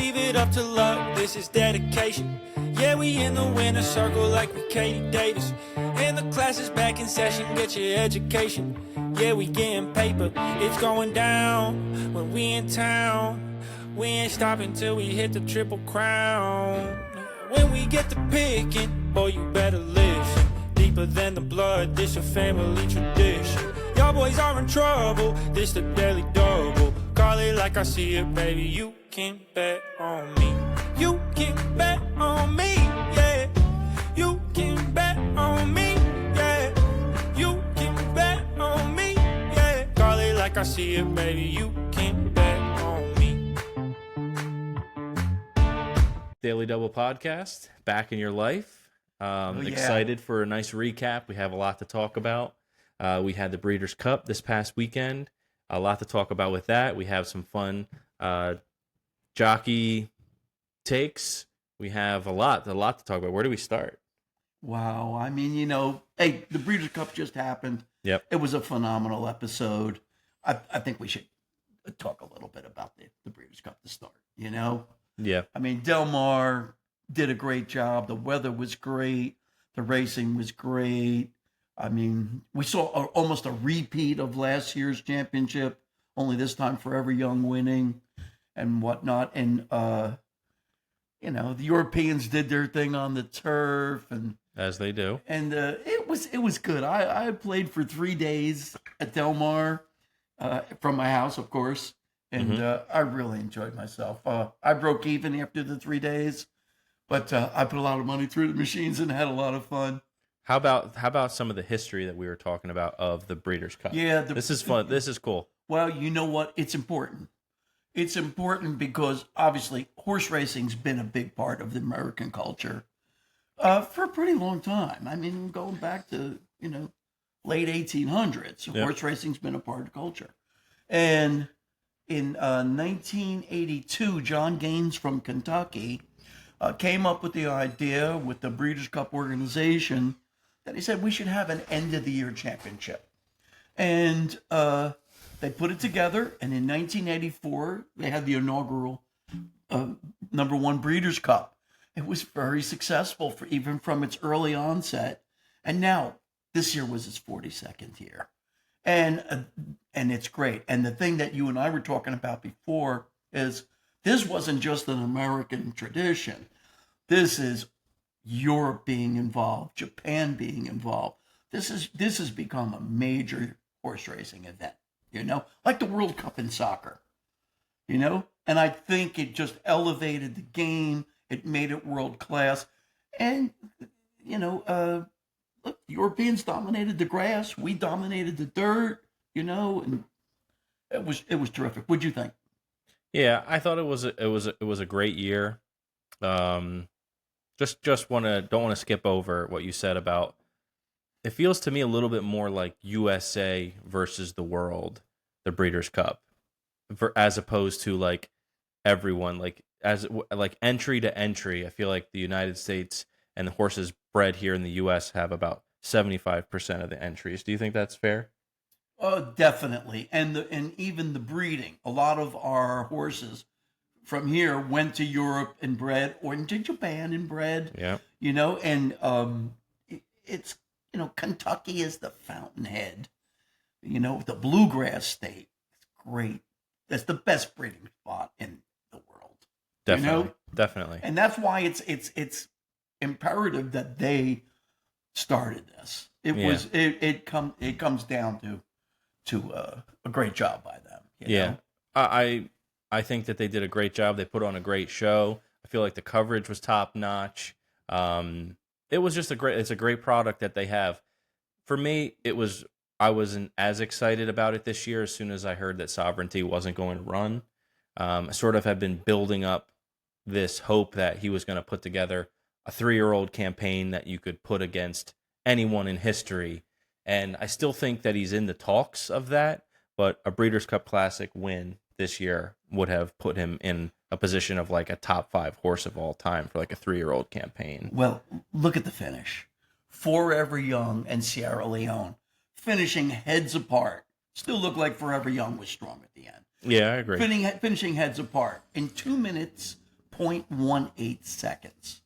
leave it up to luck, this is dedication. Yeah, we in the winner's circle like we Katie Davis. And the class is back in session, get your education. Yeah, we getting paper, it's going down. When we in town, we ain't stopping till we hit the Triple Crown. When we get to picking, boy, you better listen. Deeper than the blood, this a family tradition. Y'all boys are in trouble, this the daily double. Call it like I see it, baby, you can bet on me. You can bet on me, yeah. You can bet on me, yeah. You can bet on me, yeah. Call it like I see it, baby, you can bet on me. Daily Double Podcast, back in your life. Excited for a nice recap. We have a lot to talk about. We had the Breeders' Cup this past weekend. A lot to talk about with that. We have some fun jockey takes. We have a lot to talk about. Where do we start? Wow. I mean, you know, hey, the Breeders' Cup just happened. Yep. It was a phenomenal episode. I think we should talk a little bit about the Breeders' Cup to start, you know? Yeah. I mean, Del Mar did a great job. The weather was great. The racing was great. I mean, we saw almost a repeat of last year's championship, only this time Forever Young winning and whatnot. And, you know, the Europeans did their thing on the turf. And as they do. And it was good. I played for 3 days at Del Mar from my house, of course. And I really enjoyed myself. I broke even after the 3 days, but I put a lot of money through the machines and had a lot of fun. How about some of the history that we were talking about of the Breeders' Cup? Yeah. This is fun. This is cool. Well, you know what? It's important. It's important because obviously horse racing's been a big part of the American culture for a pretty long time. I mean, going back to, you know, late 1800s, Yep. Horse racing's been a part of culture. And in 1982, John Gaines from Kentucky came up with the idea with the Breeders' Cup organization that he said we should have an end-of-the-year championship. And they put it together, and in 1984, they had the inaugural #1 Breeders' Cup. It was very successful even from its early onset. And now, this year was its 42nd year. And it's great. And the thing that you and I were talking about before is this wasn't just an American tradition. This is Europe being involved, Japan being involved. This has become a major horse racing event, you know, like the World Cup in soccer, you know? And I think it just elevated the game. It made it world class. And, you know, look, the Europeans dominated the grass. We dominated the dirt, you know, and it was terrific. What'd you think? Yeah, I thought it was a great year. Just don't want to skip over what you said about. It feels to me a little bit more like USA versus the world, the Breeders' Cup, as opposed to like everyone like entry to entry. I feel like the United States and the horses bred here in the U.S. have about 75% of the entries. Do you think that's fair? Oh, definitely. And even the breeding. A lot of our horses from here went to Europe and bred, or into Japan and bred. Yeah. You know, and it's, you know, Kentucky is the fountainhead. You know, the bluegrass state. It's great. That's the best breeding spot in the world. Definitely. You know? Definitely. And that's why it's imperative that they started this. It comes down to a great job by them. You know? I think that they did a great job. They put on a great show. I feel like the coverage was top notch. It was just it's a great product that they have. For me, I wasn't as excited about it this year as soon as I heard that Sovereignty wasn't going to run. I sort of had been building up this hope that he was going to put together a 3-year-old campaign that you could put against anyone in history. And I still think that he's in the talks of that, but a Breeders' Cup Classic win this year would have put him in a position of like a top 5 horse of all time for like a 3-year-old campaign. Well, look at the finish. Forever Young and Sierra Leone finishing heads apart. Still look like Forever Young was strong at the end. Yeah, I agree. Finishing heads apart in 2 minutes, .18 seconds.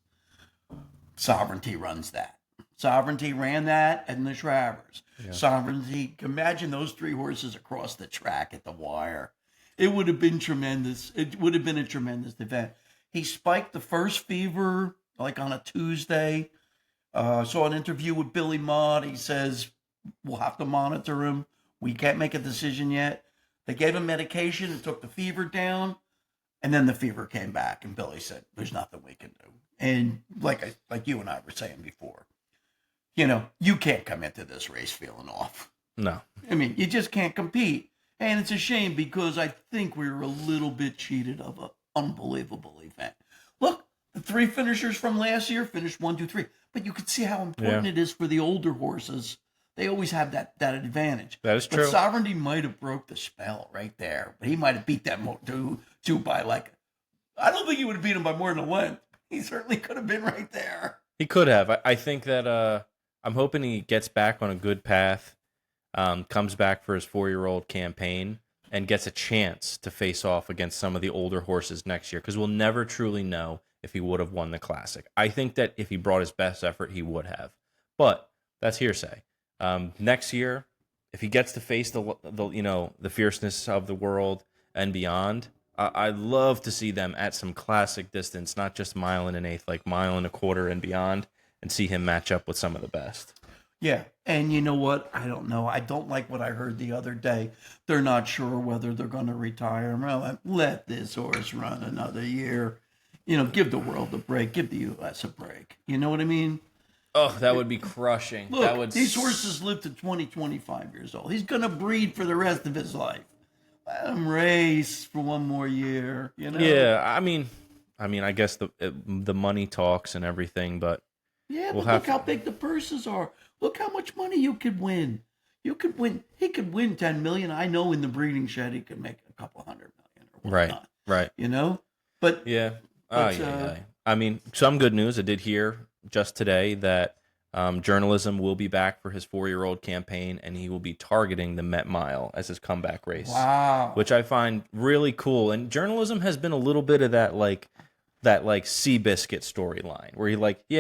Sovereignty runs that. Sovereignty ran that and the Travers. Yeah. Sovereignty, imagine those 3 horses across the track at the wire. It would have been tremendous. It would have been a tremendous event. He spiked the first fever like on a Tuesday. Saw an interview with Billy Mott. He says, we'll have to monitor him. We can't make a decision yet. They gave him medication. It took the fever down. And then the fever came back. And Billy said, there's nothing we can do. And like you and I were saying before, you can't come into this race feeling off. No. I mean, you just can't compete. And it's a shame because I think we were a little bit cheated of an unbelievable event. Look, the 3 finishers from last year finished 1, 2, 3. But you could see how important it is for the older horses. They always have that advantage. That is true. But Sovereignty might have broke the spell right there. But he might have beat them two by I don't think he would have beat him by more than a length. He certainly could have been right there. He could have. I think that I'm hoping he gets back on a good path, comes back for his 4-year-old campaign, and gets a chance to face off against some of the older horses next year, because we'll never truly know if he would have won the Classic. I think that if he brought his best effort, he would have. But that's hearsay. Next year, if he gets to face the fierceness of the world and beyond, I'd love to see them at some classic distance, not just 1 1/8, like 1 1/4 and beyond, and see him match up with some of the best. Yeah, and you know what? I don't know. I don't like what I heard the other day. They're not sure whether they're going to retire him. Well, let this horse run another year. Give the world a break. Give the U.S. a break. You know what I mean? Oh, that would be crushing. Look, these horses live to 20, 25 years old. He's going to breed for the rest of his life. Let him race for 1 more year, Yeah, I mean, I guess the money talks and everything, but yeah, but look how big the purses are. Look how much money you could win. He could win $10 million. I know in the breeding shed he could make a couple $100 million or whatnot. Right. But yeah. I mean, some good news. I did hear just today that journalism will be back for his 4-year-old campaign, and he will be targeting the Met Mile as his comeback race. Wow. Which I find really cool. And journalism has been a little bit of that Seabiscuit storyline where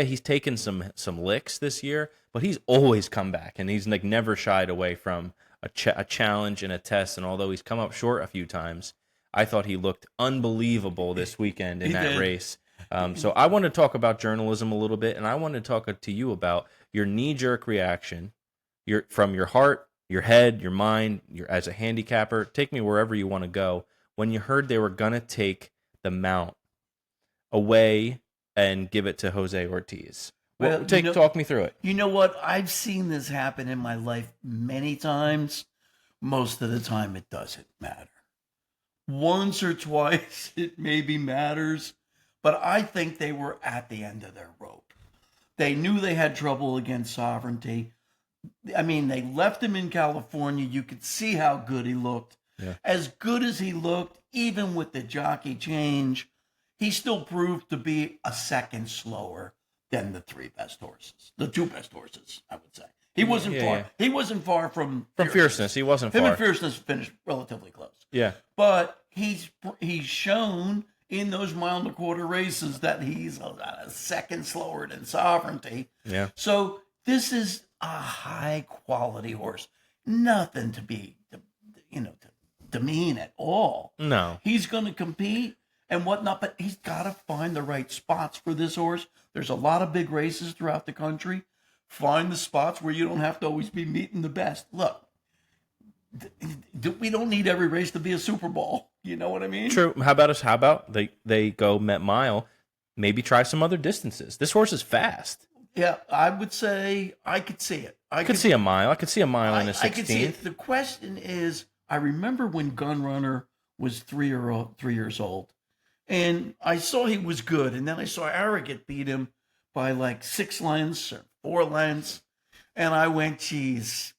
he's taken some licks this year, but he's always come back, and he's never shied away from a challenge and a test. And although he's come up short a few times, I thought he looked unbelievable this weekend in that race. So I want to talk about journalism a little bit, and I want to talk to you about your knee-jerk reaction, from your heart, your head, your mind, as a handicapper. Take me wherever you want to go. When you heard they were going to take the mount away and give it to Jose Ortiz. Well, talk me through it. You know what? I've seen this happen in my life many times. Most of the time, it doesn't matter. Once or twice, it maybe matters. But I think they were at the end of their rope. They knew they had trouble against Sovereignty. I mean, they left him in California. You could see how good he looked. Yeah. As good as he looked, even with the jockey change, he still proved to be a second slower than the 3 best horses. The 2 best horses, I would say. He wasn't far. Yeah. He wasn't far from fierceness. He wasn't far. Him and Fierceness finished relatively close. Yeah. But he's shown in those 1 1/4 races that he's a second slower than Sovereignty. Yeah. So this is a high quality horse. Nothing to be, to demean at all. No. He's going to compete and whatnot, but he's got to find the right spots for this horse. There's a lot of big races throughout the country. Find the spots where you don't have to always be meeting the best. Look, we don't need every race to be a Super Bowl. You know what I mean? True. How about they go Met Mile, maybe try some other distances. This horse is fast. Yeah, I would say I could see it. I could see a mile. I could see a mile in a 16th. I could see it. The question is, I remember when Gun Runner was 3 years old, and I saw he was good, and then I saw Arrogant beat him by 6 lengths or 4 lengths, and I went, geez,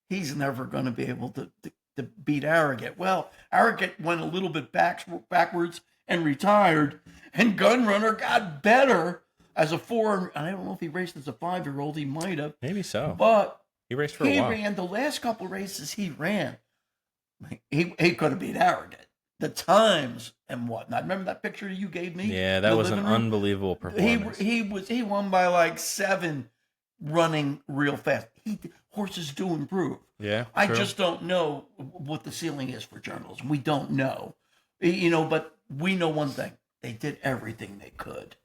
he's never going to be able to beat Arrogant. Well, Arrogant went a little bit backwards and retired, and Gun Runner got better as a 4. I don't know if he raced as a 5-year-old. He might have. Maybe so. But he raced for a while. He ran the last couple races he ran. He could have beat Arrogant. the times and whatnot. Remember that picture you gave me? Yeah, in that the was an living room? unbelievable performance. He won by like 7 running real fast. Horses do improve. Yeah, I true. just don't know what the ceiling is for journalism. We don't know, but we know one thing: they did everything they could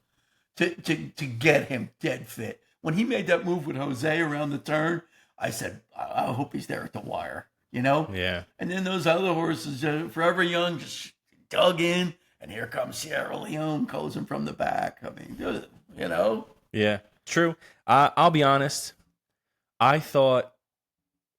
to get him dead fit. When he made that move with Jose around the turn, I said, I hope he's there at the wire. Yeah. And then those other horses, Forever Young, just dug in, and here comes Sierra Leone closing from the back. I mean, Yeah, true. I'll be honest. I thought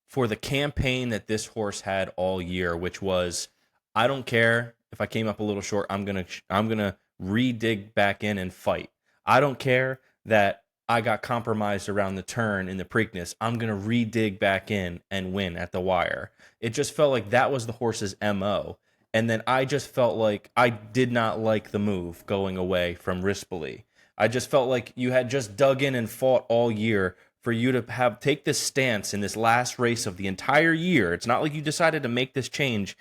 for the campaign that this horse had all year, which was, I don't care if I came up a little short, I'm gonna re-dig back in and fight. I don't care that I got compromised around the turn in the Preakness. I'm gonna re-dig back in and win at the wire. It just felt like that was the horse's MO. And then I just felt like I did not like the move going away from Rispoli. I just felt like you had just dug in and fought all year for you to take this stance in this last race of the entire year. It's not like you decided to make this change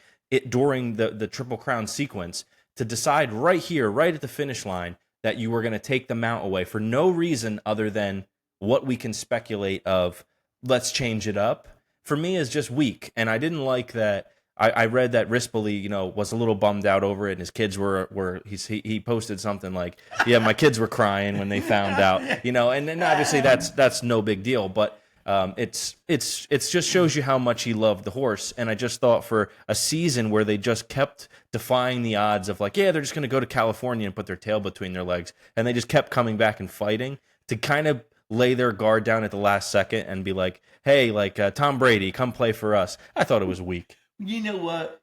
during the Triple Crown sequence, to decide right here, right at the finish line, that you were going to take the mount away for no reason other than what we can speculate of, let's change it up. For me, is just weak. And I didn't like that. I read that Rispoli, was a little bummed out over it, and his kids he posted something like, yeah, my kids were crying when they found out, and then obviously that's no big deal, but it's just shows you how much he loved the horse. And I just thought, for a season where they just kept defying the odds of like, yeah, they're just going to go to California and put their tail between their legs, and they just kept coming back and fighting, to kind of lay their guard down at the last second and be like, hey, like Tom Brady, come play for us. I thought it was weak. You know what?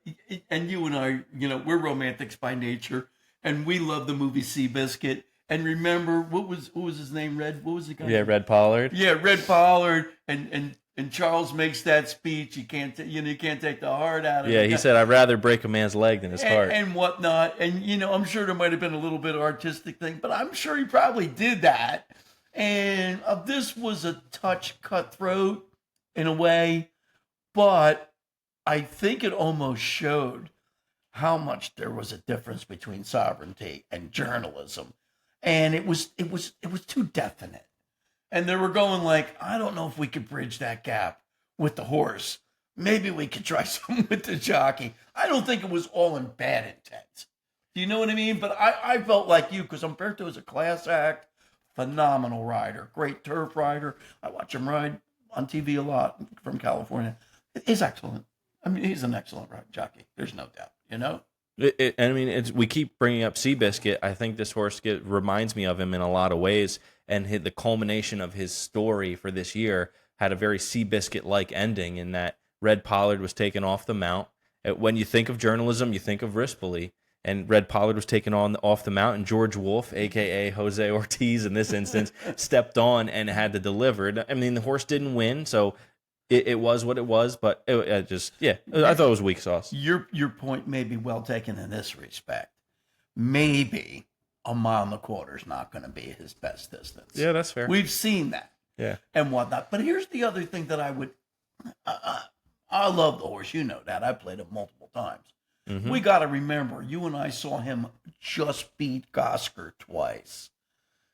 And you and I, we're romantics by nature, and we love the movie Seabiscuit. And remember, what was his name? What was the guy? Yeah, Red Pollard. Yeah, Red Pollard. And Charles makes that speech. You can't take the heart out of it. Yeah, he said, I'd rather break a man's leg than his heart. And whatnot. And, I'm sure there might have been a little bit of artistic thing, but I'm sure he probably did that. And this was a touch cutthroat in a way, but I think it almost showed how much there was a difference between sovereignty and journalism. And it was too definite. And they were going like, I don't know if we could bridge that gap with the horse. Maybe we could try something with the jockey. I don't think it was all in bad intent. Do you know what I mean? But I felt like you, because Umberto is a class act, phenomenal rider, great turf rider. I watch him ride on TV a lot from California. He's excellent. I mean, he's an excellent jockey. There's no doubt, we keep bringing up Seabiscuit. I think this horse reminds me of him in a lot of ways, and the culmination of his story for this year had a very Seabiscuit-like ending, in that Red Pollard was taken off the mount. When you think of journalism, you think of Rispoli, and Red Pollard was taken off the mount, and George Wolfe, a.k.a. Jose Ortiz in this instance, stepped on and had to deliver. I mean, the horse didn't win, so it was what it was, but I thought it was weak sauce. Your point may be well taken in this respect. Maybe a mile and a quarter is not going to be his best distance. Yeah, that's fair. We've seen that. Yeah. And whatnot. But here's the other thing that I love the horse. You know that. I played him multiple times. Mm-hmm. We got to remember, you and I saw him just beat Gosker twice.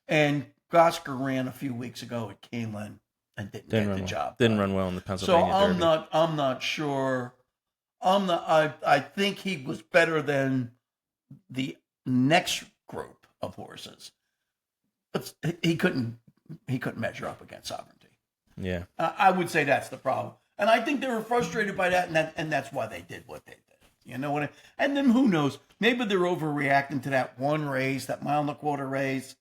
And Gosker ran a few weeks ago at Keeneland and didn't get the job. Didn't run well in the Pennsylvania Derby. So I'm not sure. I think he was better than the next group of horses. But he couldn't measure up against sovereignty. Yeah. I would say that's the problem. And I think they were frustrated by that, and that's why they did what they did. You know what and then who knows? Maybe they're overreacting to that one race, that mile and a quarter race,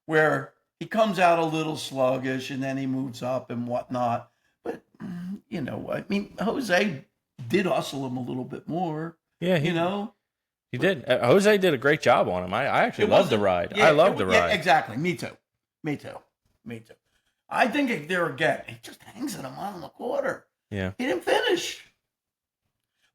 where he comes out a little sluggish and then he moves up and whatnot. But, Jose did hustle him a little bit more. Yeah, he did. Jose did a great job on him. I actually loved the ride. Yeah, I loved the ride. Yeah, exactly. Me too. I think he just hangs at a mile and a quarter. Yeah. He didn't finish.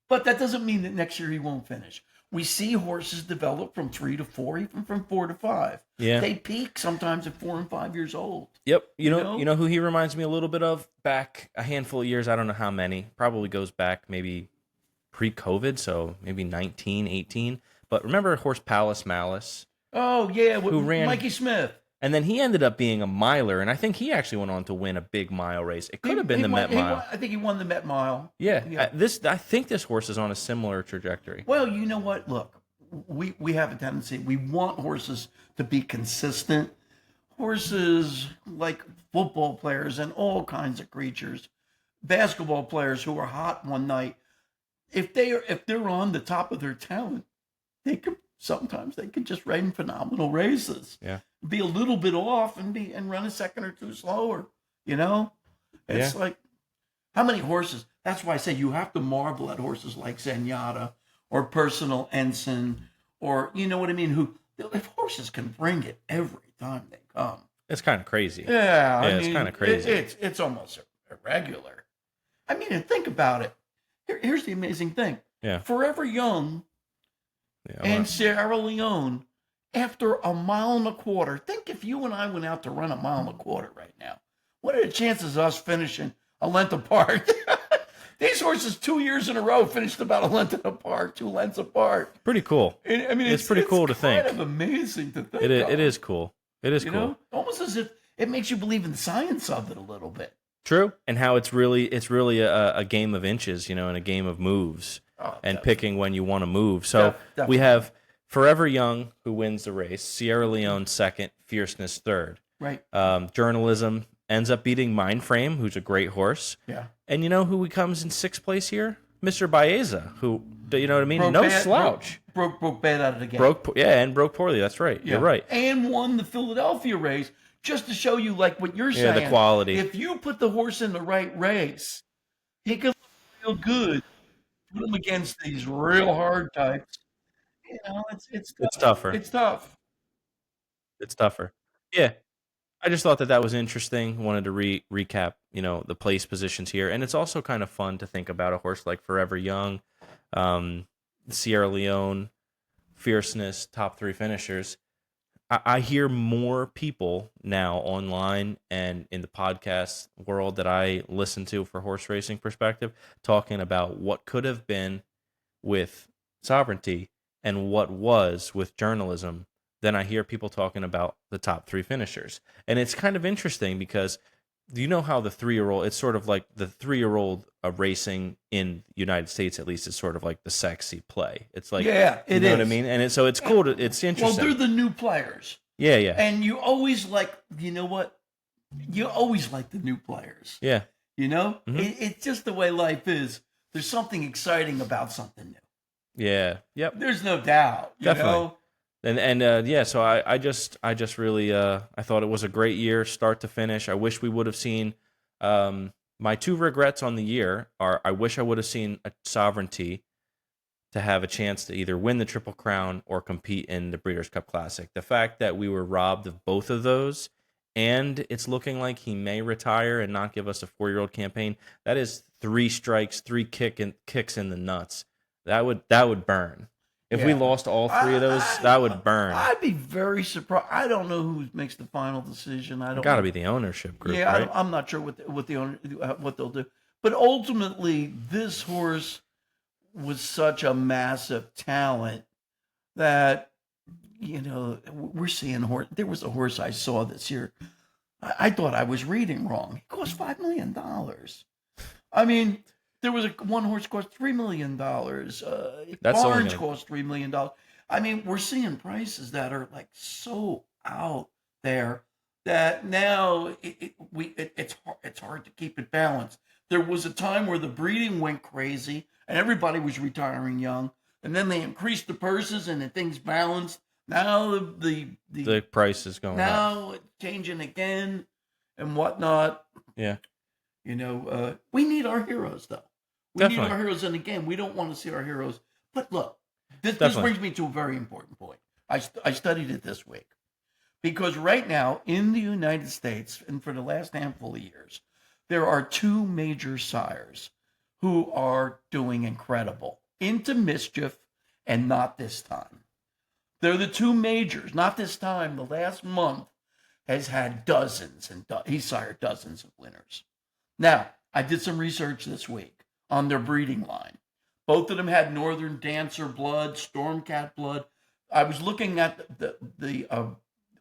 But that doesn't mean that next year he won't finish. We see horses develop from 3 to 4, even from 4 to 5. Yeah. They peak sometimes at 4 and 5 years old. Yep. You know who he reminds me a little bit of back a handful of years, I don't know how many, probably goes back maybe pre-COVID, so maybe 19, 18. But remember horse Palace Malice? Oh yeah, Who ran- Mikey Smith. And then he ended up being a miler, and I think he actually went on to win a big mile race. It could have been the Met Mile. I think he won the Met Mile. Yeah. I think this horse is on a similar trajectory. Well, you know what? Look, we have a tendency. We want horses to be consistent. Horses, like football players and all kinds of creatures, basketball players who are hot one night, if they're on the top of their talent, sometimes they could just run phenomenal races. Yeah. Be a little bit off and run a second or two slower. You know, it's like how many horses. That's why I say you have to marvel at horses like Zenyatta or Personal Ensign, or you know what I mean. Who, if horses can bring it every time they come, it's kind of crazy. Yeah, I it's mean, kind of crazy. It's almost irregular. I mean, and think about it. Here's the amazing thing. Yeah. Forever Young and Sierra Leone, after a mile and a quarter. Think if you and I went out to run a mile and a quarter right now. What are the chances of us finishing a length apart? These horses 2 years in a row finished about a length apart, 2 lengths apart. Pretty cool. I mean, it's pretty cool to think. It's kind of amazing to think. It is cool. It is cool. Know? Almost as if it makes you believe in the science of it a little bit. True, and how it's really a game of inches, and a game of moves, and definitely. Picking when you want to move. So we have Forever Young, who wins the race, Sierra Leone second, Fierceness third. Right. Journalism ends up beating Mindframe, who's a great horse. Yeah. And you know who comes in sixth place here? Mr. Baeza, who, you know what I mean? No slouch. Broke bad out of the game. Broke poorly. That's right. Yeah. You're right. And won the Philadelphia race, just to show you, like what you're saying. Yeah, the quality. If you put the horse in the right race, he could look real good. Put him against these real hard types. It's tougher. It's tough. It's tougher. Yeah. I just thought that was interesting. Wanted to recap, the place positions here. And it's also kind of fun to think about a horse like Forever Young, Sierra Leone, Fierceness, top 3 finishers. I hear more people now online and in the podcast world that I listen to for horse racing perspective talking about what could have been with Sovereignty and what was with Journalism than I hear people talking about the top 3 finishers. And it's kind of interesting because do you know how the 3-year-old, it's sort of like the 3-year-old racing in the United States, at least, is sort of like the sexy play. It's like, you know what I mean? And so it's cool. It's interesting. Well, they're the new players. Yeah. And you always like, you know what? You always like the new players. Yeah. Mm-hmm. It's just the way life is. There's something exciting about something new. Yeah. Yep. There's no doubt. Definitely. And so I just really I thought it was a great year, start to finish. I wish we would have seen my 2 regrets on the year are I wish I would have seen a Sovereignty to have a chance to either win the Triple Crown or compete in the Breeders' Cup Classic. The fact that we were robbed of both of those, and it's looking like he may retire and not give us a 4-year-old campaign, that is 3 strikes, 3 kicks in the nuts. That would burn. If we lost all 3 of those, that would burn. I'd be very surprised. I don't know who makes the final decision. I don't. Got to be the ownership group. Yeah, right? I'm not sure what the owner what they'll do. But ultimately, this horse was such a massive talent that we're seeing horse. There was a horse I saw this year. I thought I was reading wrong. It cost $5 million. I mean. There was one horse cost $3 million. Barnes cost $3 million. I mean, we're seeing prices that are like so out there that now it's hard to keep it balanced. There was a time where the breeding went crazy and everybody was retiring young, and then they increased the purses and the things balanced. Now the price is going up. Now it's changing again and whatnot. Yeah. We need our heroes, though. We need our heroes in the game. We don't want to see our heroes. But look, this brings me to a very important point. I studied it this week. Because right now, in the United States, and for the last handful of years, there are 2 major sires who are doing incredible. Into Mischief and Not This Time. They're the 2 majors. Not This Time, the last month, has had dozens, and he's sired dozens of winners. Now, I did some research this week on their breeding line. Both of them had Northern Dancer blood, Stormcat blood. I was looking at the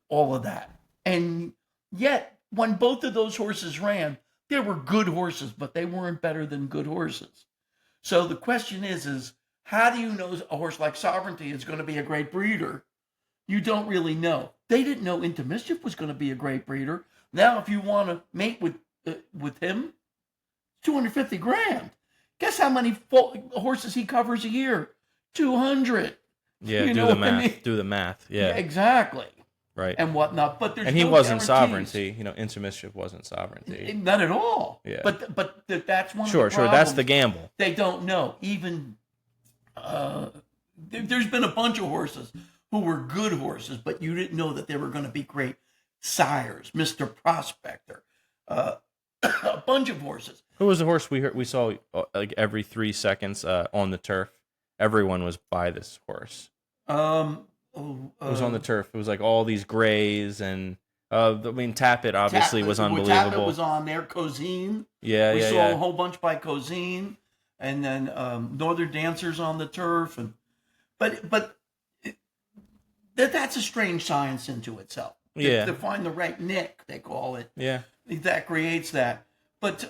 all of that, and yet when both of those horses ran, they were good horses, but they weren't better than good horses. So the question is how do you know a horse like Sovereignty is going to be a great breeder? You don't really know. They didn't know Into Mischief was going to be a great breeder. Now, if you want to mate with him, $250,000. Guess how many horses he covers a year? 200. Yeah, You do know the what I math. mean? Do the math. Yeah, exactly. right. And whatnot. But there's And he no wasn't guarantees. Sovereignty. Into Mischief wasn't Sovereignty. Not at all. Yeah. But that's one of the Sure. problems. That's the gamble. They don't know. Even there's been a bunch of horses who were good horses, but you didn't know that they were going to be great sires. Mr. Prospector, a bunch of horses. Who was the horse we saw like every 3 seconds on the turf? Everyone was by this horse. It was on the turf. It was like all these grays and Tappet obviously was unbelievable. Tappet was on there. Cozine. Yeah, we yeah, saw yeah. a whole bunch by Cozine, and then Northern Dancers on the turf, but that's a strange science into itself. Yeah. To find the right nick, they call it. Yeah. That creates that. But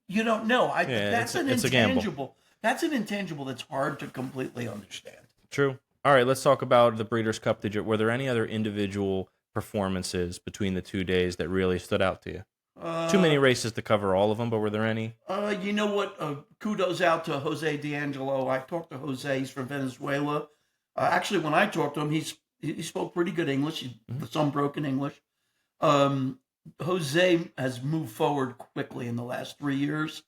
you don't know. That's an intangible. That's an intangible that's hard to completely understand. True. All right, let's talk about the Breeders' Cup. Were there any other individual performances between the 2 days that really stood out to you? Too many races to cover all of them, but were there any? You know what? Kudos out to Jose D'Angelo. I talked to Jose. He's from Venezuela. Actually, when I talked to him, he spoke pretty good English, some broken English. Jose has moved forward quickly in the last 3 years,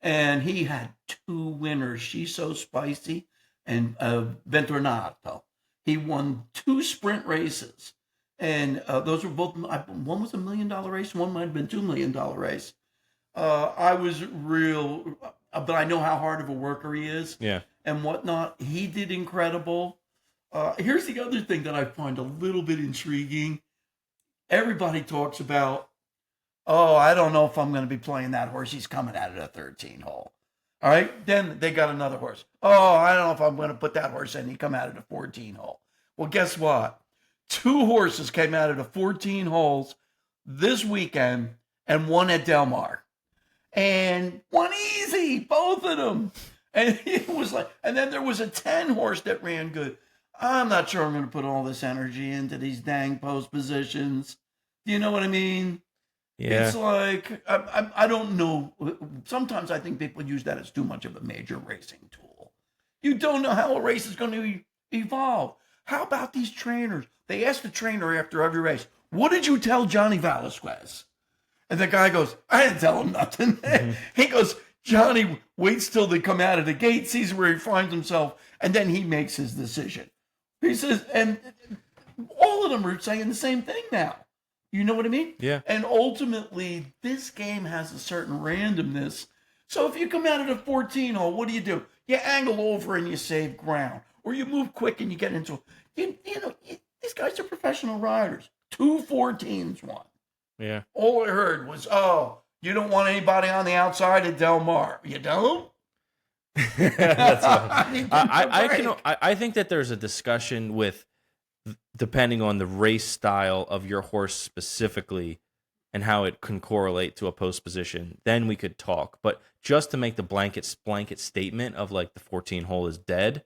and he had 2 winners, She's So Spicy and Ventornato. He won 2 sprint races, and those were both, one was $1 million race, one might have been $2 million race. I was but I know how hard of a worker he is. Yeah. And whatnot. He did incredible. Here's the other thing that I find a little bit intriguing. Everybody talks about, I don't know if I'm going to be playing that horse. He's coming out of the 13 hole. All right. Then they got another horse. I don't know if I'm going to put that horse in. He come out of the 14 hole. Well, guess what? 2 horses came out of the 14 holes this weekend and one at Del Mar. And one easy, both of them. And it was like, and then there was a 10 horse that ran good. I'm not sure I'm going to put all this energy into these dang post positions. Do you know what I mean? Yeah. It's like, I don't know. Sometimes I think people use that as too much of a major racing tool. You don't know how a race is going to evolve. How about these trainers? They ask the trainer after every race, what did you tell Johnny Velasquez? And the guy goes, I didn't tell him nothing. Mm-hmm. He goes, Johnny waits till they come out of the gate, sees where he finds himself, and then he makes his decision. He says, and all of them are saying the same thing now. You know what I mean? Yeah. And ultimately, this game has a certain randomness. So if you come out of the 14 hole, what do? You angle over and you save ground. Or you move quick and you get into it. These guys are professional riders. 2 14s won. Yeah. All I heard was, you don't want anybody on the outside at Del Mar. You don't? That's funny. I think that there's a discussion with, depending on the race style of your horse specifically and how it can correlate to a post position, then we could talk. But just to make the blanket statement of like the 14 hole is dead,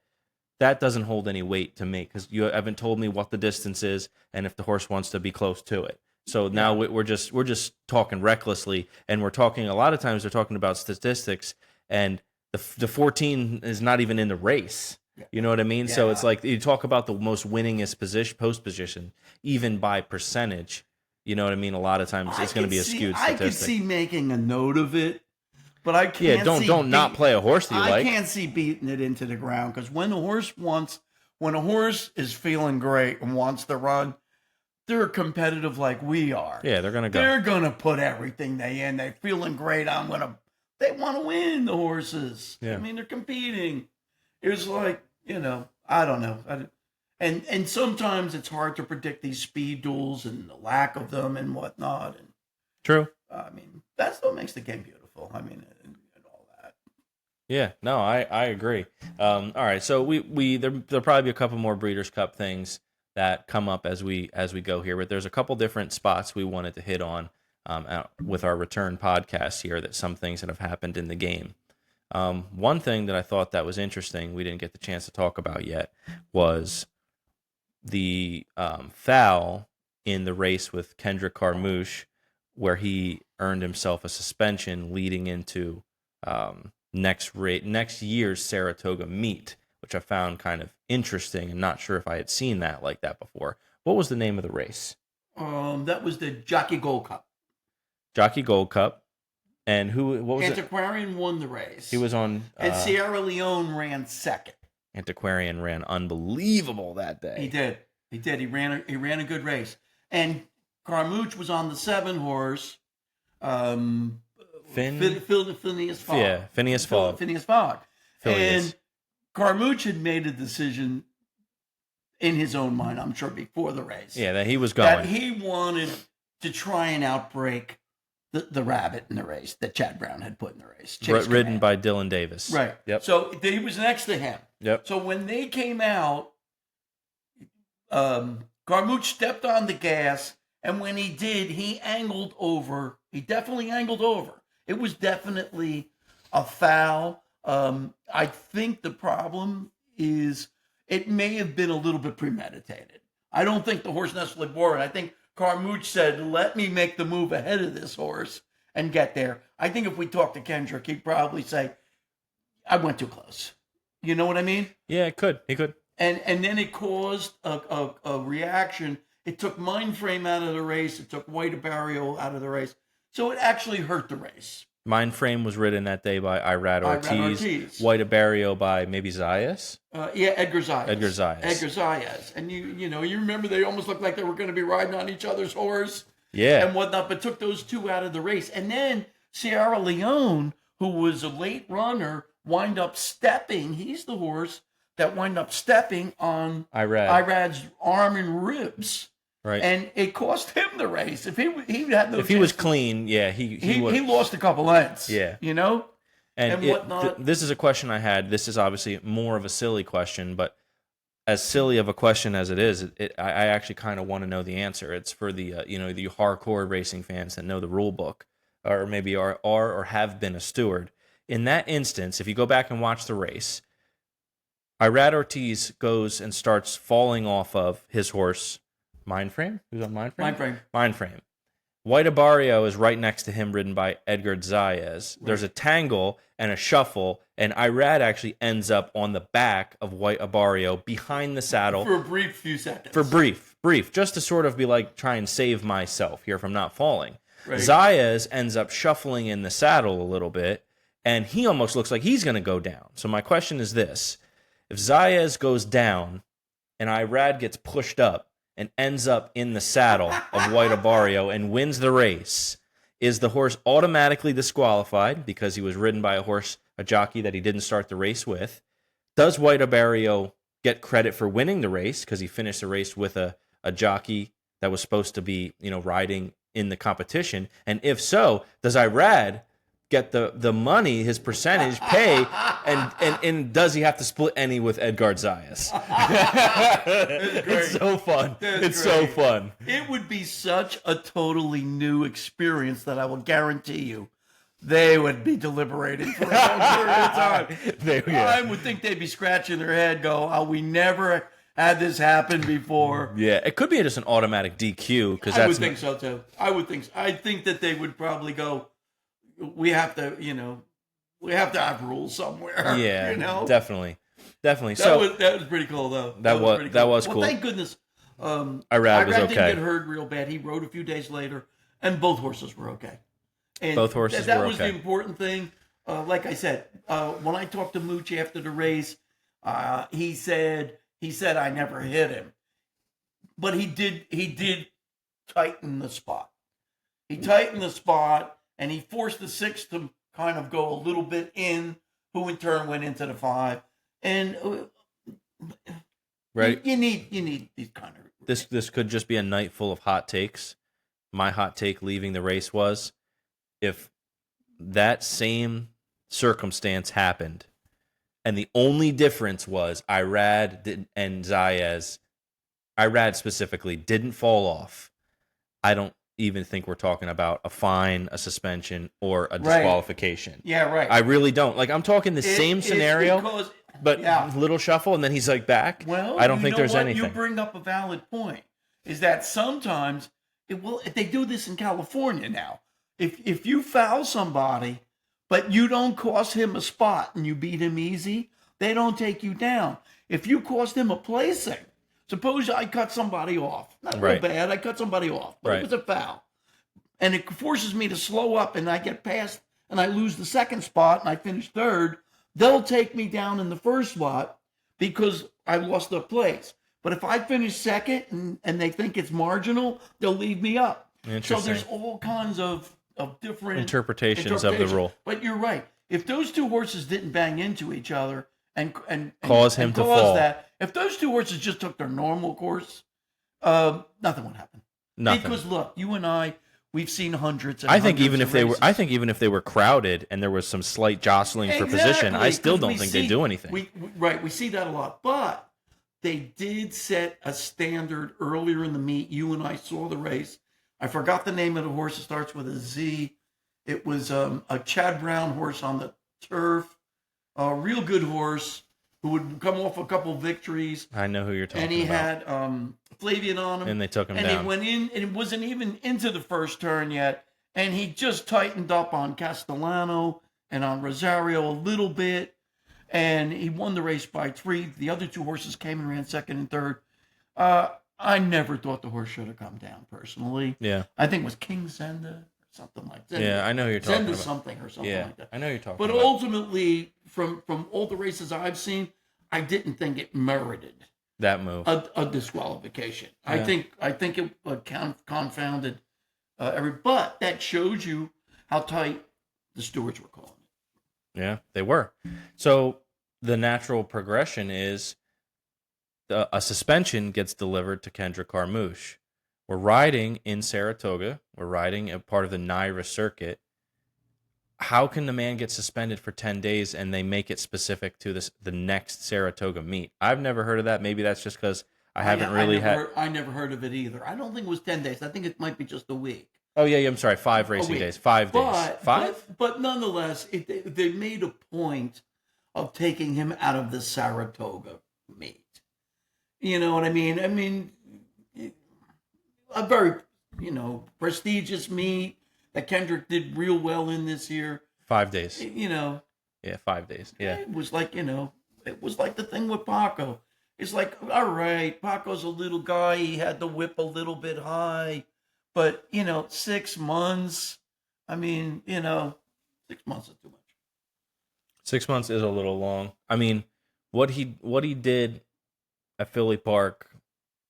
that doesn't hold any weight to me because you haven't told me what the distance is and if the horse wants to be close to it. So now we're just talking recklessly, and we're talking a lot of times they're talking about statistics, and the 14 is not even in the race. You know what I mean? Yeah. So it's like you talk about the most winningest post position, even by percentage. You know what I mean? A lot of times it's going to be a skewed statistic. I could see making a note of it, but I can't. Yeah, don't not play a horse that you like. I can't see beating it into the ground because when a horse is feeling great and wants to run, they're competitive like we are. Yeah, they're going to go. They're going to put everything they're feeling great. They want to win, the horses. Yeah. I mean, they're competing. It's like, I don't know. And sometimes it's hard to predict these speed duels and the lack of them and whatnot. And True. I mean, that's what makes the game beautiful. I mean, and all that. Yeah, no, I agree. All right, so there'll probably be a couple more Breeders' Cup things that come up as we go here, but there's a couple different spots we wanted to hit on with our return podcast here. That some things that have happened in the game. One thing that I thought that was interesting, we didn't get the chance to talk about yet, was the foul in the race with Kendrick Carmouche, where he earned himself a suspension leading into next year's Saratoga meet, which I found kind of interesting and not sure if I had seen that like that before. What was the name of the race? That was the Jockey Gold Cup. Jockey Gold Cup. And what was Antiquarian won the race. He was on... and Sierra Leone ran second. Antiquarian ran unbelievable that day. He did. He ran a good race. And Carmouche was on the 7 horse. Phineas Fogg. Yeah, Phineas Fogg. Phineas Fogg. And Carmouche had made a decision in his own mind, I'm sure, before the race. Yeah, that he was going. That he wanted to try and outbreak the rabbit in the race that Chad Brown had put in the race. Ridden by Dylan Davis. Right. Yep. So he was next to him. Yep. So when they came out, Carmouche stepped on the gas, and when he did, he angled over. He definitely angled over. It was definitely a foul. I think the problem is it may have been a little bit premeditated. I don't think the horse necessarily bore it. I think Carmouche said, let me make the move ahead of this horse and get there. I think if we talked to Kendrick, he'd probably say, I went too close. You know what I mean? Yeah, it could. He could. And then it caused a reaction. It took Mindframe out of the race. It took White Barrio out of the race. So it actually hurt the race. Mindframe was ridden that day by Irad Ortiz. White Barrio by maybe Zayas? Edgar Zayas. Edgar Zayas. And you remember they almost looked like they were going to be riding on each other's horse. Yeah. And whatnot, but took those two out of the race. And then Sierra Leone, who was a late runner, wind up stepping. He's the horse that wind up stepping on Irad's arm and ribs. Right. And it cost him the race. If he had no if he was clean, yeah, he lost a couple lengths. Yeah. You know? And whatnot. This is a question I had. This is obviously more of a silly question, but as silly of a question as it is, I actually kind of want to know the answer. It's for the the hardcore racing fans that know the rule book, or maybe are or have been a steward. In that instance, if you go back and watch the race, Irad Ortiz goes and starts falling off of his horse, Mindframe. Who's on Mindframe? Mindframe. White Barrio is right next to him, ridden by Edgar Zayas. Right. There's a tangle and a shuffle, and Irad actually ends up on the back of White Barrio behind the saddle. For a brief few seconds. For brief, just to sort of be like, try and save myself here from not falling. Right. Zayas ends up shuffling in the saddle a little bit, and he almost looks like he's going to go down. So my question is this. If Zayas goes down and Irad gets pushed up, and ends up in the saddle of White Barrio and wins the race, is the horse automatically disqualified because he was ridden by a jockey that he didn't start the race with? Does White Barrio get credit for winning the race because he finished the race with a jockey that was supposed to be riding in the competition? And if so, does Irad get the money, his percentage, pay, and does he have to split any with Edgar Zayas? It's so fun. So fun. It would be such a totally new experience that I will guarantee you they would be deliberating for a long period of time. I would think they'd be scratching their head, we never had this happen before. Yeah, it could be just an automatic DQ. I would think so, too. I think that they would probably go, we have to have rules somewhere. Yeah, definitely. That was pretty cool, though. That was cool. Well, thank goodness. Irad was okay. Didn't get hurt real bad. He rode a few days later, and both horses were okay. And both horses were okay. That was the important thing. Like I said, when I talked to Mooch after the race, he said I never hit him, but he did tighten the spot. He tightened the spot. And he forced the 6 to kind of go a little bit in, who in turn went into the 5. And right, you need these kind of. This could just be a night full of hot takes. My hot take leaving the race was, if that same circumstance happened. And the only difference was and Zayas, Irad specifically, didn't fall off. I don't even think we're talking about a fine, a suspension, or a disqualification. Yeah, right. I really don't. Like, I'm talking the same scenario, but yeah. little shuffle, and then he's like back. Well, I don't think there's anything. You bring up a valid point. Is that sometimes, they do this in California now. If you foul somebody, but you don't cost him a spot and you beat him easy, they don't take you down. If you cost him a placing, suppose I cut somebody off. Not real bad, I cut somebody off, but it was a foul. And it forces me to slow up and I get past and I lose the second spot and I finish third. They'll take me down in the first spot because I lost the place. But if I finish second and they think it's marginal, they'll leave me up. So there's all kinds of different interpretations of the rule. But you're right. If those two horses didn't bang into each other and cause him to fall, if those two horses just took their normal course, nothing would happen. Nothing. Because look, you and I, we've seen hundreds. I think even if they were crowded and there was some slight jostling for position, I still don't think they do anything. We see that a lot, but they did set a standard earlier in the meet. You and I saw the race. I forgot the name of the horse. It starts with a Z. It was a Chad Brown horse on the turf, a real good horse who would come off a couple victories. I know who you're talking about. And he had Flavian on him. And they took him down. And he went in, and it wasn't even into the first turn yet. And he just tightened up on Castellano and on Rosario a little bit. And he won the race by 3. The other two horses came and ran second and third. I never thought the horse should have come down, personally. Yeah. I think it was King Zenda or something like that. Yeah, I know who you're talking about. Zenda something or something like that. I know you're talking about. But ultimately, from all the races I've seen, I didn't think it merited that move, a disqualification. Yeah. I think it confounded but that shows you how tight the stewards were calling it. Yeah, they were. So the natural progression is a suspension gets delivered to Kendrick Carmouche. We're riding in Saratoga. We're riding a part of the Naira circuit. How can the man get suspended for 10 days and they make it specific to the next Saratoga meet? I've never heard of that. Maybe that's just because I never heard of it either. I don't think it was 10 days. I think it might be just a week. Oh, yeah, I'm sorry. 5 racing days. 5 days. 5? But nonetheless, they made a point of taking him out of the Saratoga meet. You know what I mean? I mean, a very, prestigious meet that Kendrick did real well in this year. 5 days. Yeah, 5 days. Yeah. It was like, it was like the thing with Paco. It's like, all right, Paco's a little guy. He had the whip a little bit high. But, 6 months, 6 months is too much. 6 months is a little long. I mean, what he did at Philly Park,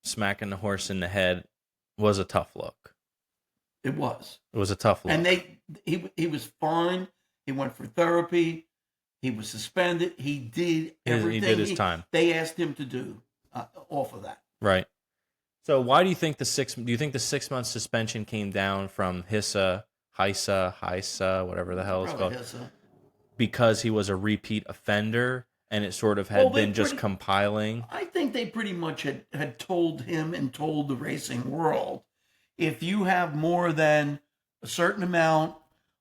smacking the horse in the head, was a tough look. It was. It was a tough look. And he was fine. He went for therapy. He was suspended. He did everything. He did his time. They asked him to do off of that. Right. So why do you think the 6 month suspension came down from HISA, whatever the hell it's called? HISA. Because he was a repeat offender and it sort of had been just compiling? I think they pretty much had told him and told the racing world, if you have more than a certain amount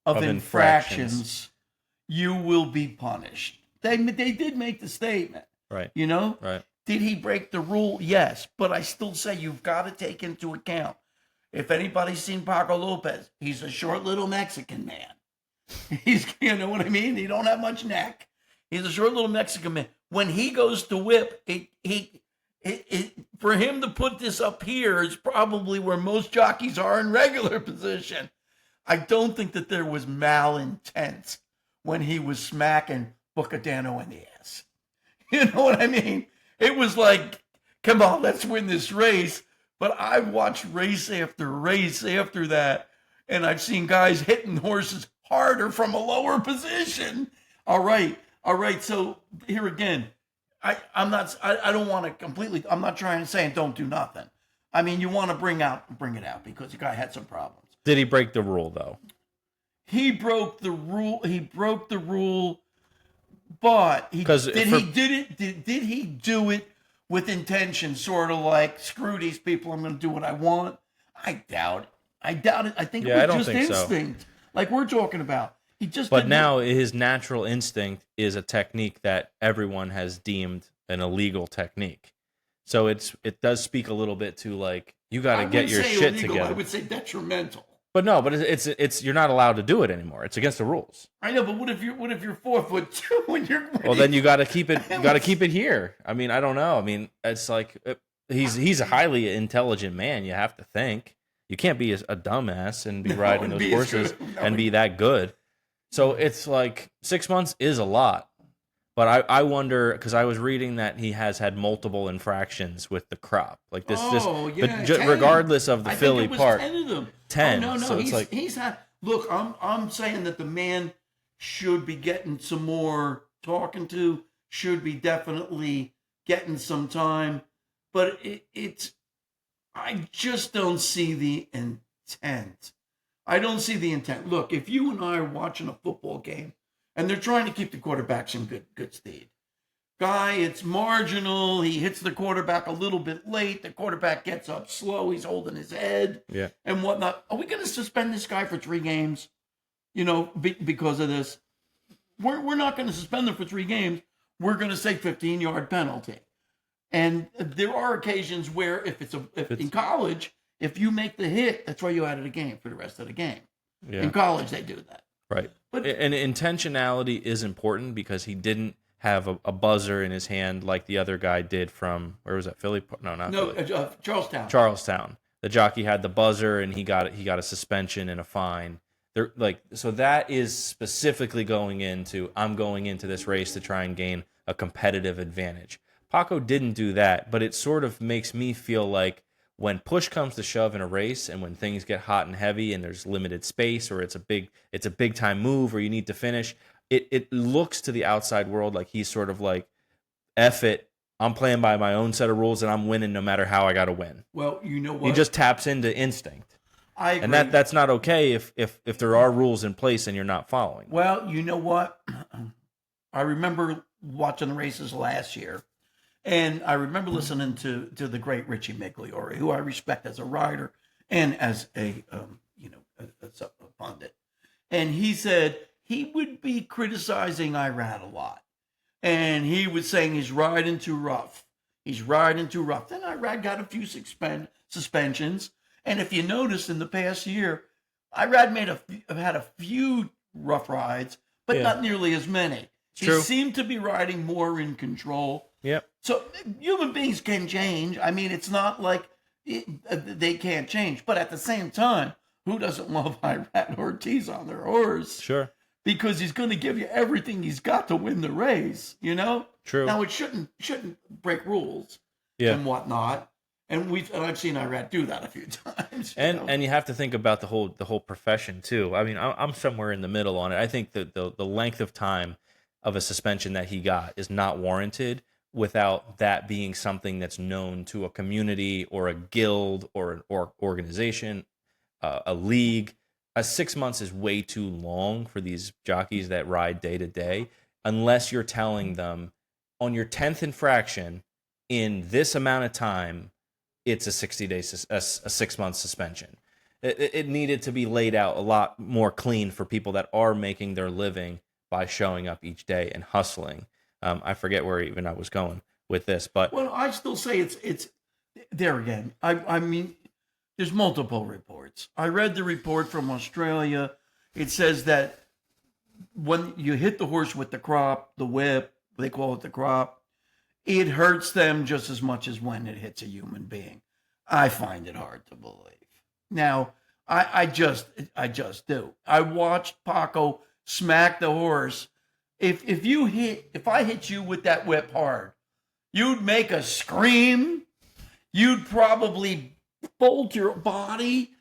of infractions, you will be punished. They did make the statement. Right. Right. Did he break the rule? Yes. But I still say you've got to take into account, if anybody's seen Paco Lopez, he's a short little Mexican man. He's, you know what I mean? He don't have much neck. He's a short little Mexican man. When he goes to whip, for him to put this up here is probably where most jockeys are in regular position. I don't think that there was malintent when he was smacking Bucadano in the ass. You know what I mean? It was like, come on, let's win this race. But I've watched race after race after that, and I've seen guys hitting horses harder from a lower position. All right. So here again, I'm not trying to say don't do nothing. I mean, you want to bring it out because the guy had some problems. Did he break the rule though? he broke the rule. He broke the rule, but did he do it with intention? Sort of like, screw these people. I'm going to do what I want. I doubt it. I think it was just instinct, like we're talking about. He just. But now his natural instinct is a technique that everyone has deemed an illegal technique. So it does speak a little bit to, like, you got to get your shit illegal, together. I would say detrimental. But no, but it's you're not allowed to do it anymore. It's against the rules. I know, but what if you're 4'2" when you're? Well, then you got to keep it. You got to keep it here. I mean, I don't know. I mean, it's like he's a highly intelligent man. You have to think. You can't be a dumbass and be riding those horses and be that good. So it's like 6 months is a lot. But I wonder, because I was reading that he has had multiple infractions with the crop, like this. Regardless of the Philly part, 10 of them. 10. Oh, no, so it's he's had. Look, I'm saying that the man should be getting some more talking to. Should be definitely getting some time, but it's. I just don't see the intent. I don't see the intent. Look, if you and I are watching a football game and they're trying to keep the quarterbacks in good stead, guy, it's marginal. He hits the quarterback a little bit late. The quarterback gets up slow. He's holding his head and whatnot. Are we going to suspend this guy for 3 games? Because of this? We're not going to suspend him for 3 games. We're going to say 15-yard penalty. And there are occasions where if in college, if you make the hit, that's why you out of the game for the rest of the game. Yeah. In college, they do that. Right. And intentionality is important because he didn't have a buzzer in his hand like the other guy did from, where was that, Philly? No, Charlestown. Charlestown. The jockey had the buzzer and he got a suspension and a fine. So that is specifically I'm going into this race to try and gain a competitive advantage. Paco didn't do that, but it sort of makes me feel like when push comes to shove in a race and when things get hot and heavy and there's limited space or it's a big time move or you need to finish, it looks to the outside world like he's sort of like, F it, I'm playing by my own set of rules and I'm winning no matter how I got to win. Well, you know what? He just taps into instinct. I agree. And that's not okay if there are rules in place and you're not following. Well, you know what? I remember watching the races last year. And I remember listening to the great Richie Migliore, who I respect as a rider and as a pundit. And he said he would be criticizing Irad a lot. And he was saying he's riding too rough. He's riding too rough. Then Irad got a few suspensions. And if you notice in the past year, Irad had a few rough rides, but not nearly as many. He seemed to be riding more in control. Yep. So human beings can change. I mean, it's not like they can't change. But at the same time, who doesn't love Irad Ortiz on their horse? Sure. Because he's going to give you everything he's got to win the race, True. Now, it shouldn't break rules and whatnot. And I've seen Irad do that a few times. And you have to think about the whole profession, too. I mean, I'm somewhere in the middle on it. I think that the length of time of a suspension that he got is not warranted without that being something that's known to a community or a guild or an organization, a league. 6 months is way too long for these jockeys that ride day to day, unless you're telling them on your 10th infraction in this amount of time, it's a 6-month suspension. It needed to be laid out a lot more clean for people that are making their living by showing up each day and hustling. I forget where even I was going with this, but I still say it's there again. I mean, there's multiple reports. I read the report from Australia. It says that when you hit the horse with the crop, the whip, they call it the crop, it hurts them just as much as when it hits a human being. I find it hard to believe. Now, I just do. I watched Paco smack the horse. If I hit you with that whip hard, you'd make a scream. You'd probably bolt your body.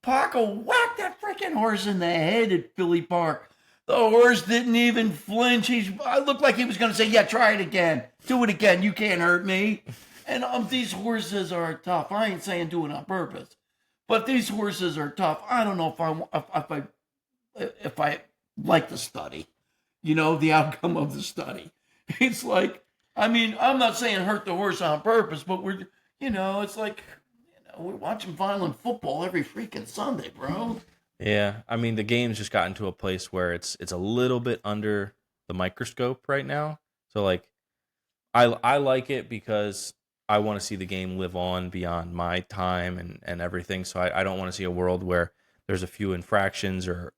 Paco whacked that freaking horse in the head at Philly Park. The horse didn't even flinch. I looked like he was going to say, yeah, try it again. Do it again. You can't hurt me. And these horses are tough. I ain't saying do it on purpose. But these horses are tough. I don't know if I if I like the study, the outcome of the study. It's like, I mean, I'm not saying hurt the horse on purpose, but it's like, we're watching violent football every freaking Sunday, bro. Yeah, I mean the game's just gotten to a place where it's a little bit under the microscope right now. So like I like it because I want to see the game live on beyond my time and everything. So I don't want to see a world where there's a few infractions or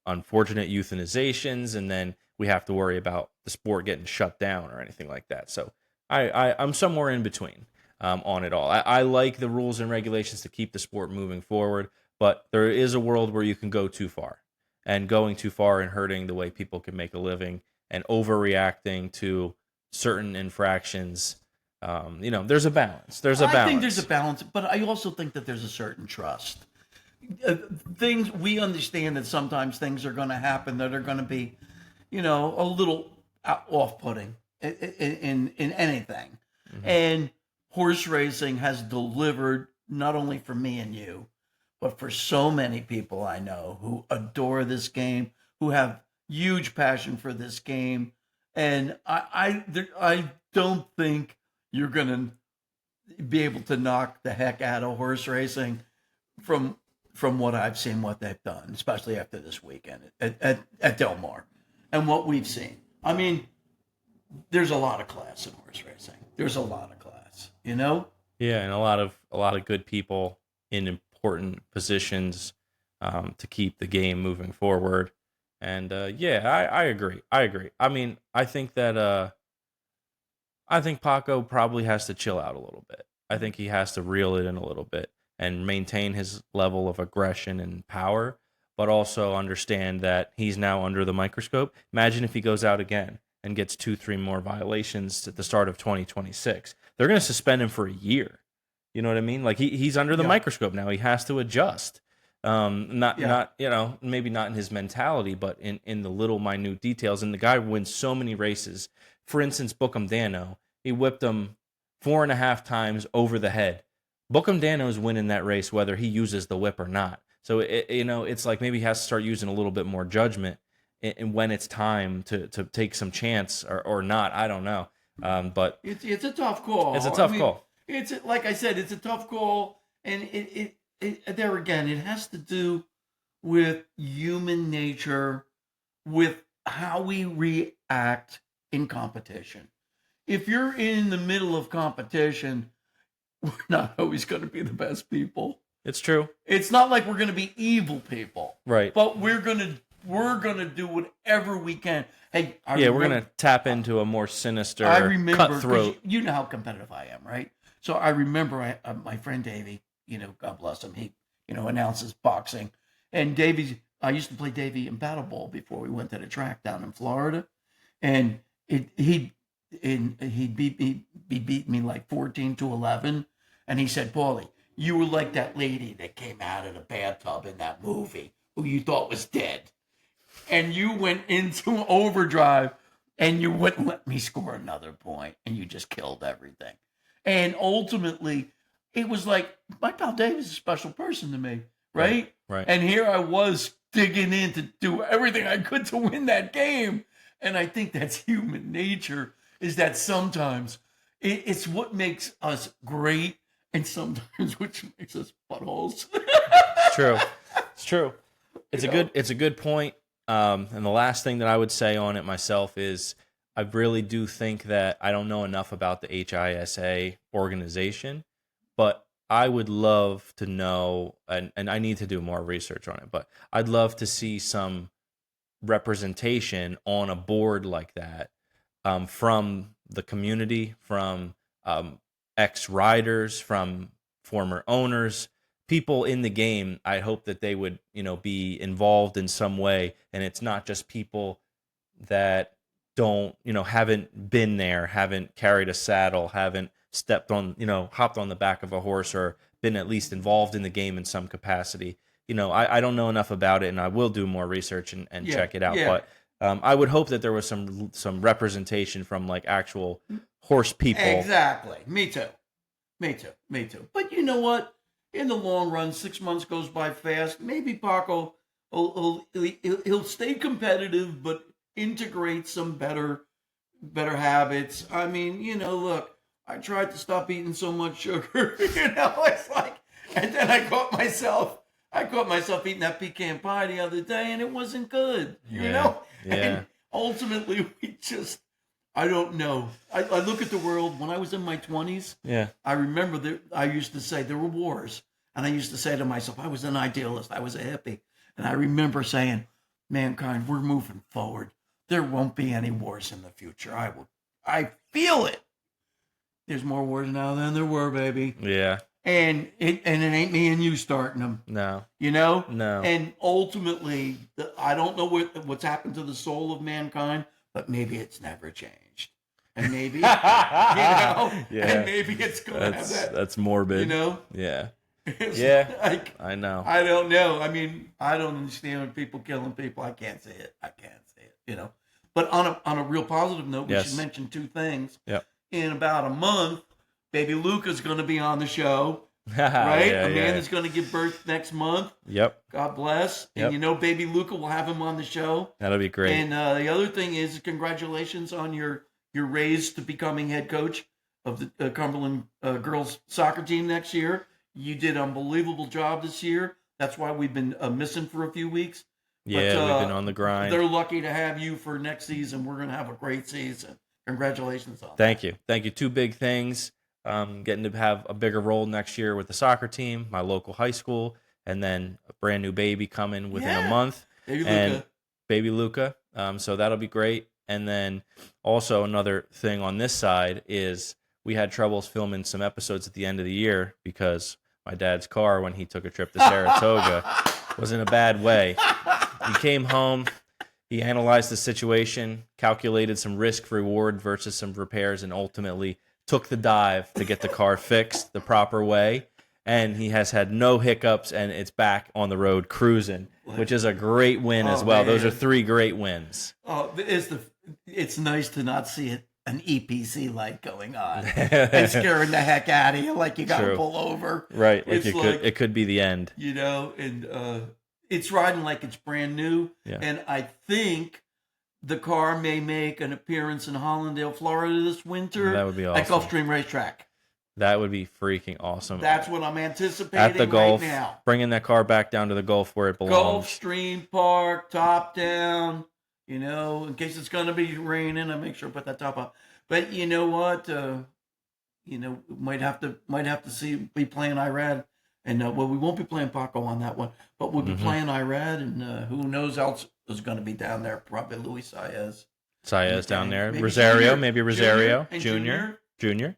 unfortunate euthanizations, and then we have to worry about the sport getting shut down or anything like that. So I'm somewhere in between on it all. I like the rules and regulations to keep the sport moving forward, but there is a world where you can go too far, and going too far and hurting the way people can make a living and overreacting to certain infractions. There's a balance. I think there's a balance, but I also think that there's a certain trust. We understand that sometimes things are going to happen that are going to be, a little off-putting in anything. Mm-hmm. And horse racing has delivered not only for me and you, but for so many people I know who adore this game, who have huge passion for this game. And I don't think you're going to be able to knock the heck out of horse racing from what I've seen, what they've done, especially after this weekend at Del Mar and what we've seen. I mean, there's a lot of class in horse racing. There's a lot of class, Yeah, and a lot of good people in important positions to keep the game moving forward. And I agree. I mean, I think that I think Paco probably has to chill out a little bit. I think he has to reel it in a little bit and maintain his level of aggression and power, but also understand that he's now under the microscope. Imagine if he goes out again and gets 2-3 more violations at the start of 2026. They're going to suspend him for a year. You know what I mean? Like he's under the microscope now. He has to adjust. Not maybe not in his mentality, but in the little minute details. And the guy wins so many races. For instance, Bookham Dano, he whipped him 4.5 times over the head. Bookham Dano's winning that race whether he uses the whip or not. So it's like maybe he has to start using a little bit more judgment and when it's time to take some chance or not. I don't know. But it's a tough call. It's a tough call. It's like I said, it's a tough call, and it there again, it has to do with human nature, with how we react in competition. If you're in the middle of competition, we're not always going to be the best people. It's true. It's not like we're going to be evil people, right? But we're gonna do whatever we can. Hey, we're gonna tap into a more sinister, cutthroat. You know how competitive I am, right? So I remember my friend Davey, God bless him, he, announces boxing. And I used to play Davey in battle ball before we went to the track down in Florida. And he beat me like 14-11. And he said, Paulie, you were like that lady that came out of the bathtub in that movie who you thought was dead. And you went into overdrive and you wouldn't let me score another point. And you just killed everything. And ultimately, it was like, my pal Dave is a special person to me, right? Right. And here I was digging in to do everything I could to win that game. And I think that's human nature, is that sometimes it's what makes us great and sometimes which makes us buttholes. It's true. It's true. It's a good point. And the last thing that I would say on it myself is I really do think that I don't know enough about the HISA organization, but I would love to know, and I need to do more research on it, but I'd love to see some representation on a board like that from the community, from ex-riders, from former owners, people in the game. I hope that they would, be involved in some way, and it's not just people that haven't been there, haven't carried a saddle, haven't stepped on, hopped on the back of a horse or been at least involved in the game in some capacity. I don't know enough about it, and I will do more research and check it out. Yeah. But I would hope that there was some representation from like actual horse people. Exactly. Me too. But you know what? In the long run, 6 months goes by fast. Maybe Paco he'll stay competitive, but integrate some better habits. I mean, look, I tried to stop eating so much sugar. It's like, and then I caught myself eating that pecan pie the other day, and it wasn't good. Yeah. And ultimately, I don't know. I look at the world when I was in my 20s. Yeah. I remember that I used to say there were wars, and I used to say to myself, I was an idealist, I was a hippie, and I remember saying, mankind, we're moving forward. There won't be any wars in the future. I feel it. There's more wars now than there were, baby. Yeah. And it ain't me and you starting them. No. No. And ultimately, I don't know what's happened to the soul of mankind, but maybe it's never changed. And maybe, Yeah. and maybe it's going to have that. That's morbid. Yeah. Yeah. Like, I know. I don't know. I mean, I don't understand when people killing people. I can't say it. But on a real positive note, we should mention two things. Yep. In about a month, baby Luca's going to be on the show, right? Amanda's going to give birth next month. Yep. God bless. Yep. And baby Luca will have him on the show. That'll be great. And the other thing is, congratulations on your raise to becoming head coach of the Cumberland girls soccer team next year. You did an unbelievable job this year. That's why we've been missing for a few weeks. Yeah, but, we've been on the grind. They're lucky to have you for next season. We're going to have a great season. Congratulations on that. Thank you. Two big things. Getting to have a bigger role next year with the soccer team, my local high school, and then a brand new baby coming within a month. Baby Luca. So that'll be great. And then also another thing on this side is we had troubles filming some episodes at the end of the year because my dad's car, when he took a trip to Saratoga, was in a bad way. He came home, he analyzed the situation, calculated some risk-reward versus some repairs, and ultimately took the dive to get the car fixed the proper way. And he has had no hiccups, and it's back on the road cruising, which is a great win as well. Man. Those are 3 great wins. Oh, it's nice to not see an EPC light going on and scaring the heck out of you like you got to pull over. Right, it could be the end. And it's riding like it's brand new. Yeah. And I think the car may make an appearance in Hollandale, Florida this winter. That would be awesome. At Gulfstream Racetrack. That would be freaking awesome. That's what I'm anticipating at the Gulf, right now. Bringing that car back down to the Gulf where it belongs. Gulfstream Park, top down. In case it's going to be raining, I make sure I put that top up. But you know what? Might have to be playing Irad. And, we won't be playing Paco on that one. But we'll be playing Irad, and who knows else is going to be down there. Probably Luis Saez. Saez down there. Maybe Rosario, Junior. maybe Rosario. Junior.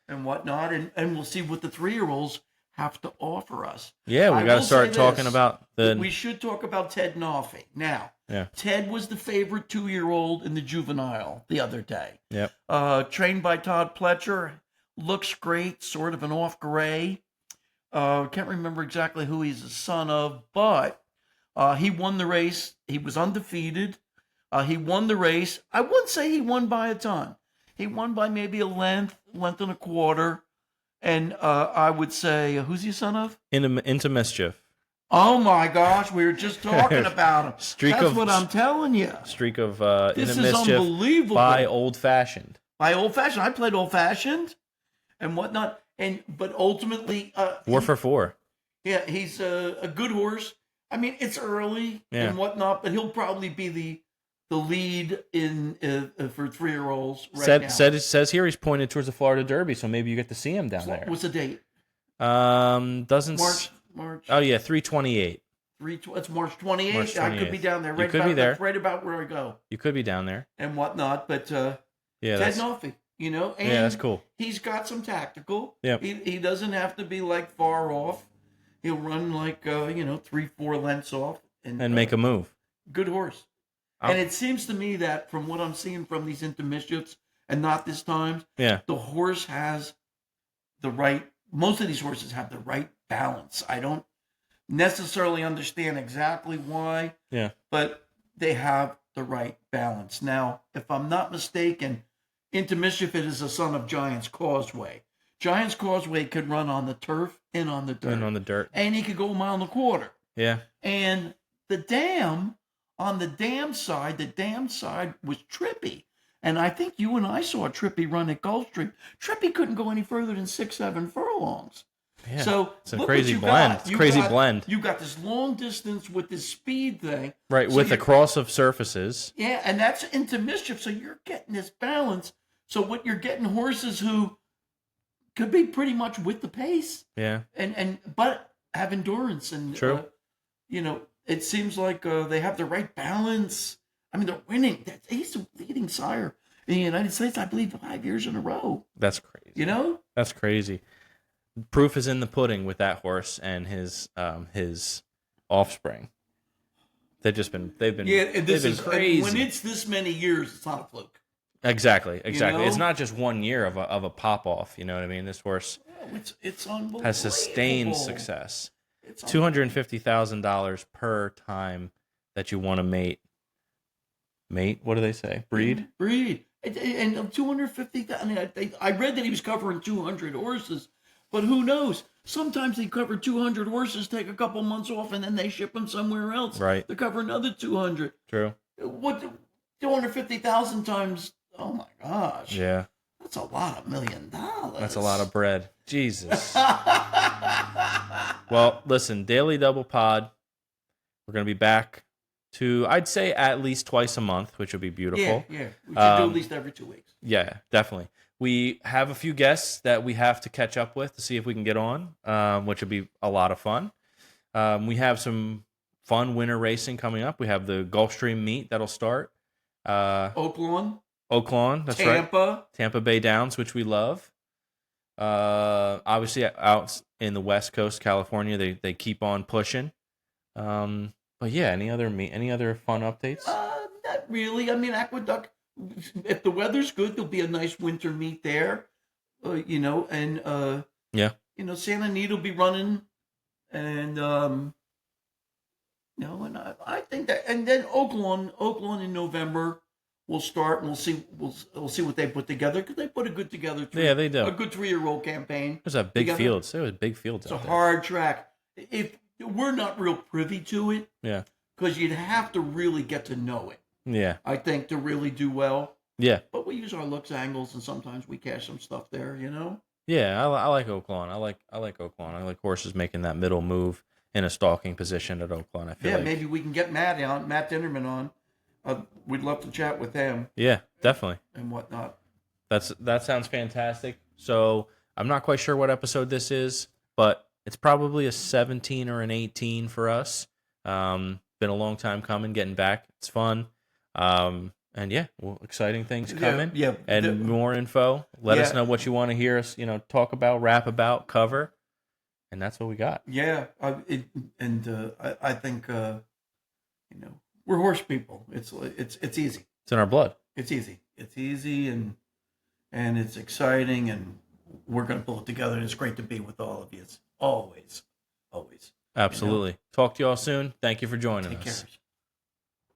And whatnot. And we'll see what the 3-year-olds have to offer us. Yeah, we got to start talking about We should talk about Ted Noffey. Now, Ted was the favorite 2-year-old in the juvenile the other day. Yep. Trained by Todd Pletcher. Looks great, sort of an off gray. Can't remember exactly who he's the son of, but he won the race. He was undefeated. He won the race. I wouldn't say he won by a ton. He won by maybe a length and a quarter. And I would say, who's he son of? Into Mischief. Oh my gosh, we were just talking about him. That's what I'm telling you. Streak of this Into is Mischief unbelievable. by Old Fashioned. By Old Fashioned. I played Old Fashioned and whatnot. But ultimately, 4 for 4. Yeah, he's a good horse. I mean, it's early and whatnot, but he'll probably be the lead in for 3-year-olds right now. Says here he's pointed towards the Florida Derby, so maybe you get to see him down there. What's the date? Doesn't March. Oh yeah, 3/28. It's March 28th. March 28th. I could be down there. You could be there. That's right about where I go. You could be down there and whatnot, but Ted Noffey. And that's cool. He's got some tactical. Yeah. He doesn't have to be like far off. He'll run like 3-4 lengths off and make a move. Good horse. And it seems to me that from what I'm seeing from these intermissions and not this time, the horse has the right. Most of these horses have the right balance. I don't necessarily understand exactly why. Yeah. But they have the right balance. Now, if I'm not mistaken, Into Mischief is a son of Giant's Causeway. Giant's Causeway could run on the turf and on the dirt. And on the dirt. And he could go 1.25 miles. Yeah. And the dam, on the dam side was Trippy. And I think you and I saw Trippy run at Gulfstream. Trippy couldn't go any further than 6-7 furlongs. Yeah, So it's a look crazy what you blend. got. It's a crazy blend. You got this long distance with this speed thing. Right, So with the cross of surfaces. Yeah, and that's into mischief. So you're getting this balance. So what you're getting, horses who could be pretty much with the pace. Yeah. But have endurance. And True. it seems like they have the right balance. I mean, they're winning. He's a leading sire in the United States, I believe, 5 years in a row. That's crazy. That's crazy. Proof is in the pudding with that horse and his offspring. They've been crazy. When it's this many years, it's not a fluke. Exactly. It's not just 1 year of a pop off. You know what I mean? This horse it's unbelievable. has sustained success. $250,000 per time that you want to mate. What do they say? Breed. And 250,000. I read that he was covering 200 horses, but who knows? Sometimes they cover 200 horses, take a couple months off, and then they ship them somewhere else. Right. They cover another 200. True. What 250,000 times? Oh my gosh. Yeah. That's a lot of $1 million. That's a lot of bread. Jesus. Well, listen, Daily Double Pod. We're going to be back to, I'd say, at least twice a month, which would be beautiful. Yeah. We should do at least every 2 weeks. Yeah, definitely. We have a few guests that we have to catch up with to see if we can get on, which would be a lot of fun. We have some fun winter racing coming up. We have the Gulfstream meet that'll start. Oaklawn, that's Tampa. right. Tampa Bay Downs, which we love. Obviously, out in the West Coast, California, they keep on pushing. But yeah, any other fun updates? Not really. I mean, Aqueduct. If the weather's good, there'll be a nice winter meet there. And Santa Anita will be running, and and I think that, and then Oaklawn in November will start, and we'll see what they put together, because they put a good together. They do a good 3-year-old campaign. There's a big field. There was big fields. It's a hard track. If we're not real privy to it, yeah, because you'd have to really get to know it. Yeah, I think, to really do well. Yeah, but we use our looks, angles, and sometimes we cash some stuff there. Yeah, I like Oaklawn. I like Oaklawn. I like horses making that middle move in a stalking position at Oaklawn. I feel like maybe we can get Matt Dinnerman on. We'd love to chat with him. Yeah, definitely. And whatnot. That sounds fantastic. So I'm not quite sure what episode this is, but it's probably a 17 or an 18 for us. Been a long time coming, getting back. It's fun. And yeah, exciting things coming. Yeah. And more info. Let us know what you want to hear us, talk about, rap about, cover. And that's what we got. Yeah. I think, we're horse people. It's easy. It's in our blood. It's easy. And it's exciting, and we're going to pull it together. And it's great to be with all of you. It's always. Absolutely. Talk to you all soon. Thank you for joining us. Take care.